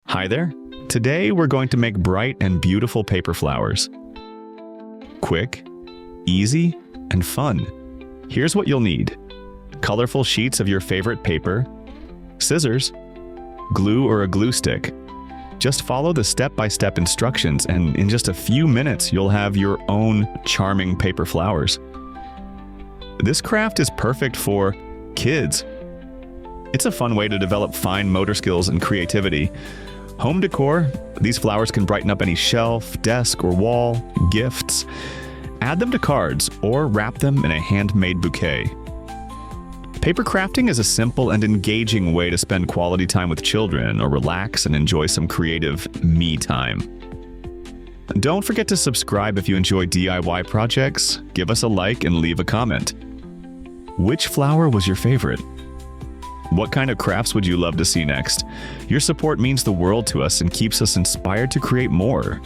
Hi there. Today we're going to make bright and beautiful paper flowers. Quick, easy, and fun. Here's what you'll need. Colorful sheets of your favorite paper, scissors, glue or a glue stick. Just follow the step-by-step instructions and in just a few minutes you'll have your own charming paper flowers. This craft is perfect for kids. It's a fun way to develop fine motor skills and creativity. Home decor, these flowers can brighten up any shelf, desk, or wall, gifts. Add them to cards or wrap them in a handmade bouquet. Paper crafting is a simple and engaging way to spend quality time with children or relax and enjoy some creative me time. Don't forget to subscribe if you enjoy DIY projects, give us a like and leave a comment. Which flower was your favorite? What kind of crafts would you love to see next? Your support means the world to us and keeps us inspired to create more.